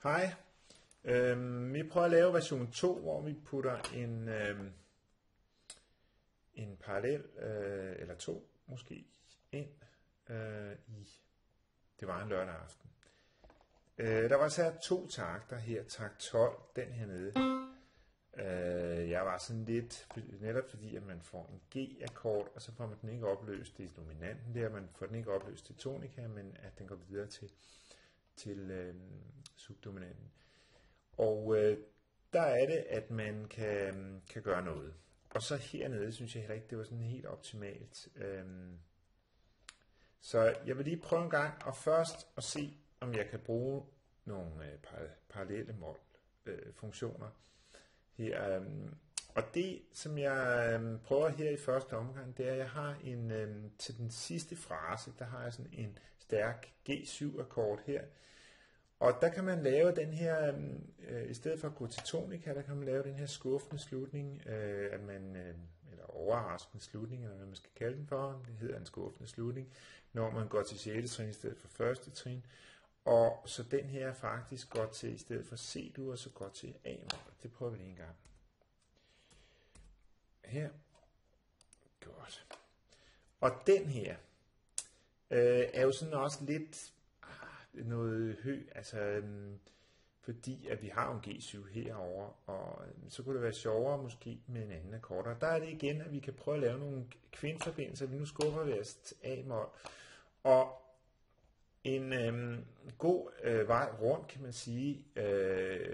Hej, vi prøver at lave version 2, hvor vi putter en parallel, eller to måske, ind i, det var en lørdag aften. Der var så 2 takter her, takt 12, den her nede. Jeg var sådan lidt, netop fordi at man får en G-akkord, og så får man den ikke opløst i dominanten der, man får den ikke opløst til tonika, men at den går videre til subdominanten. Og der er det, at man kan gøre noget. Og så hernede synes jeg heller ikke, det var sådan helt optimalt. Så jeg vil lige prøve en gang, og først at se, om jeg kan bruge nogle parallelle funktioner her. Og det, som jeg prøver her i første omgang, det er, at jeg har til den sidste frase, der har jeg sådan en stærk G7-akkord her. Og der kan man lave den her, i stedet for at gå til tonika, der kan man lave den her skuffende slutning, eller overraskende slutning, eller hvad man skal kalde den for. Det hedder en skuffende slutning, når man går til 6. trin i stedet for 1. trin. Og så den her faktisk går til, i stedet for C-dur, så går til A-mol. Det prøver vi lige en gang. Her. Godt. Og den her er jo sådan også lidt noget altså fordi at vi har en G7 herover, og så kunne det være sjovere måske med en anden akkord. Og der er det igen, at vi kan prøve at lave nogle kvintforbindelser. Vi nu skubber vi os til A-mol. Og en god vej rundt, kan man sige,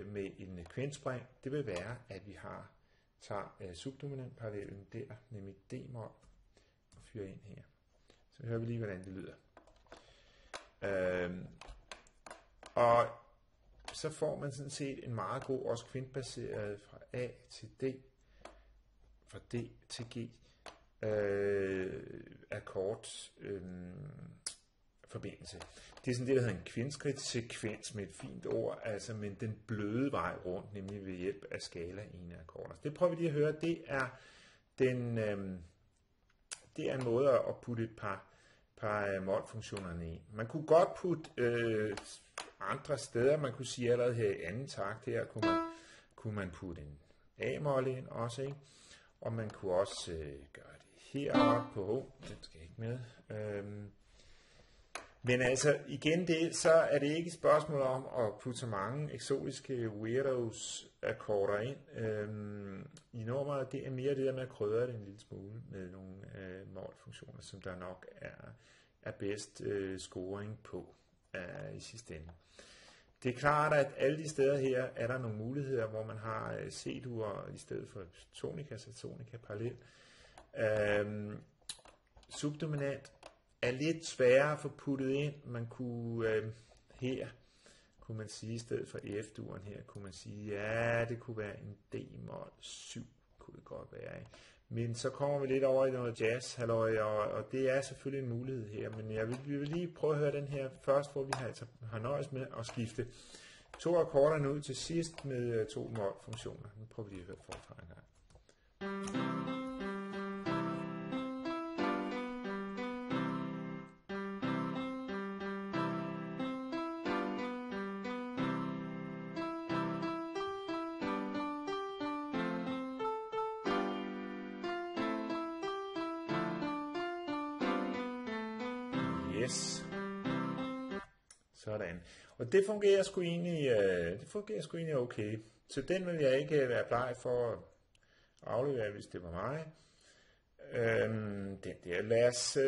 med en kvintspring, det vil være, at vi tager subdominantparallellen der, nemlig D-mol, og fyrer ind her. Så hører vi lige, hvordan det lyder. Og så får man sådan set en meget god, også kvintbaseret fra A til D, fra D til G, akkord forbindelse. Det er sådan det, der hedder en kvintskridtsekvens med et fint ord, altså men den bløde vej rundt, nemlig ved hjælp af skala ene akkorder. Så det prøver vi lige at høre. Det er en måde at putte et par målfunktionerne i. Man kunne godt putte andre steder. Man kunne sige allerede her i anden takt her, kunne man putte en A-mol ind også, ikke? Og man kunne også gøre det heroppe på, den skal ikke med. Men altså igen så er det ikke et spørgsmål om at putte så mange eksotiske weirdos akkorder ind i nummeret. Det er mere det der med at krydre det en lille smule med nogle målfunktioner, som der nok er bedst scoring på i sidste ende. Det er klart, at alle de steder her er der nogle muligheder, hvor man har C-dur i stedet for tonika, så tonika parallel. Subdominant er lidt sværere at få puttet ind. Man kunne her, kunne man sige, i stedet for F-duren her, kunne man sige, ja, det kunne være en D-mol 7, kunne det godt være, ikke? Men så kommer vi lidt over i noget jazz, halløj, og det er selvfølgelig en mulighed her, men vi vil lige prøve at høre den her først, hvor vi har nøjes med at skifte 2 akkorderne ud til sidst med 2 målfunktioner. Nu prøver vi lige at høre forfra en gang. Yes. Sådan. Og det fungerer sgu egentlig, okay. Så den vil jeg ikke være bleg for at aflevere, hvis det var mig. Den der. Lad os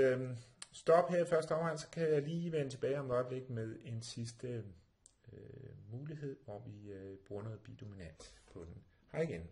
stoppe her i første omgang, så kan jeg lige vende tilbage om et øjeblik med en sidste mulighed, hvor vi bruger noget bidominant på den. Hej igen.